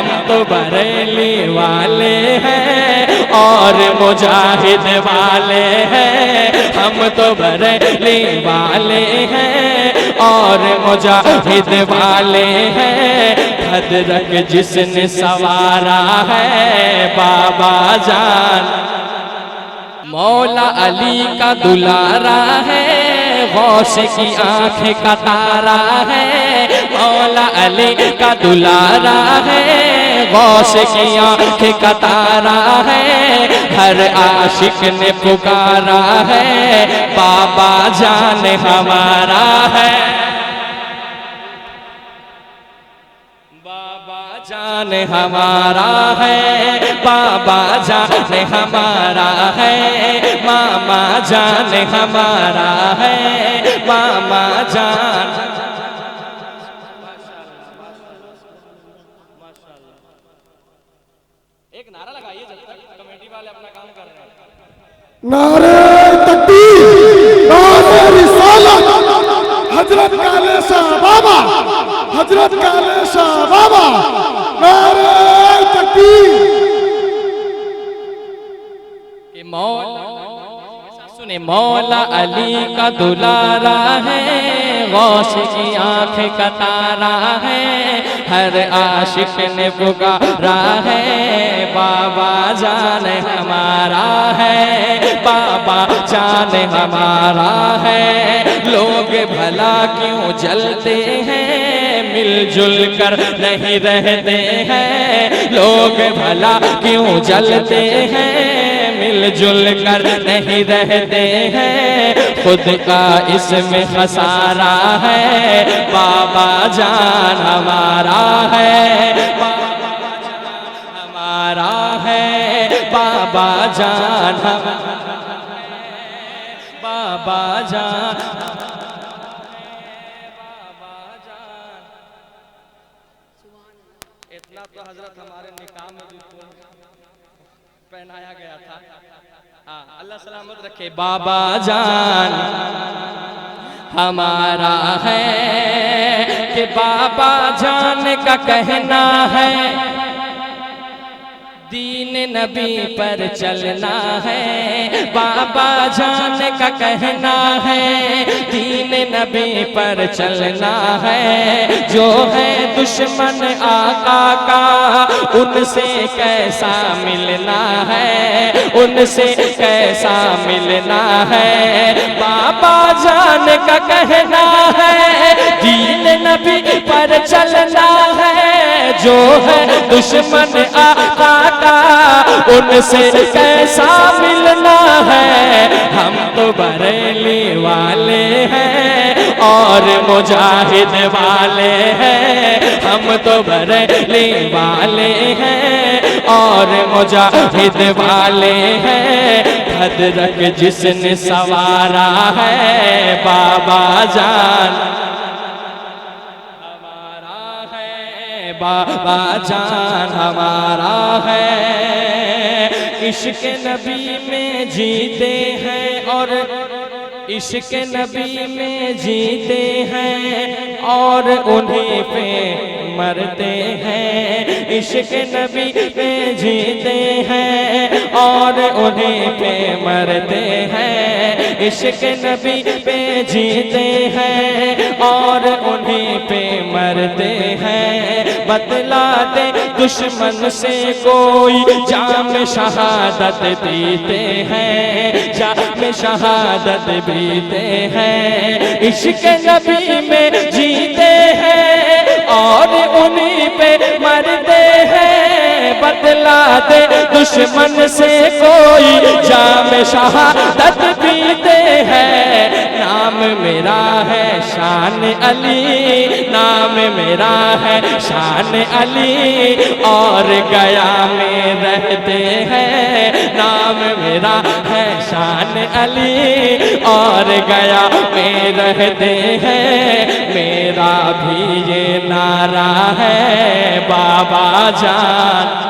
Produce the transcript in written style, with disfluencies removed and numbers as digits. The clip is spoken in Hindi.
हम तो बरेली वाले हैं और मुजाहिद वाले हैं। हम तो बरेली वाले हैं और मुजाहिद वाले हैं। खदरक जिसने सवारा है बाबा जान। मौला अली का दुलारा है, गौस की आंखें का तारा है। मौला अली का दुलारा है, गौस की आंखें का तारा है। हर आशिक ने पुकारा है बाबा जान हमारा है। बाबा जान हमारा है, बाबा जान हमारा है। मामा जान हमारा है, मामा जान। एक नारा लगाइए जब तक कमेटी वाले अपना काम कर रहे हैं। नारे तकबीर, नारे रिसालत, हजरत काले शाह बाबा, हजरत काले शाह बाबा, नारे तकबीर। सुने मौला अली का दुलारा है, गौस की आंखें का तारा है। हर आशिक ने पुकारा है बाबा जान हमारा है, बाबा जान हमारा है। लोग भला क्यों जलते हैं, मिलजुल कर नहीं रहते हैं। लोग भला क्यों जलते हैं, मिलजुल कर नहीं रहते हैं। खुद का इसमें खसारा है, बाबा जान हमारा है, बाबा जान हमारा है। बाबा जान हमारा है, बाबा जान, बाबा जान। इतना तो हजरत हमारे निकाह में भी पहनाया गया था। हाँ, अल्लाह सलामत रखे। बाबा जान हमारा है कि बाबा जान का कहना है दीन नबी पर चलना है। बाबा जान का कहना है दीन नबी पर चलना है। जो है दुश्मन आका का उनसे कैसा मिलना है, उनसे कैसा मिलना है। बाबा जान का कहना है दीन नबी पर चलना है। जो है दुश्मन आका का उनसे कैसा मिलना है। हम तो बरेली वाले हैं और मुजाहिद वाले हैं। हम तो बरेली वाले हैं और मुजाहिद वाले हैं। खदरक जिसने सवारा है बाबा जान बाबा जान हमारा है। इश्क नबी में जीते हैं और इश्क नबी में जीते हैं और उन्हीं पे मरते हैं। इश्क नबी पे जीते हैं और उन्हीं पे मरते हैं। इश्क नबी पे जीते हैं और उन्हीं पे मरते हैं। बतला दे दुश्मन से कोई जाम शहादत पीते हैं, जाम शहादत पीते हैं। इश्क नबी में जीते हैं और उन्हीं पे मरते हैं। बतला दे दुश्मन से कोई जाम शहादत पीते हैं। नाम मेरा है शान अली, नाम मेरा है शान अली और गया में रहते हैं। नाम मेरा है शान अली और गया में रहते हैं। मेरा भी ये नारा है बाबा जान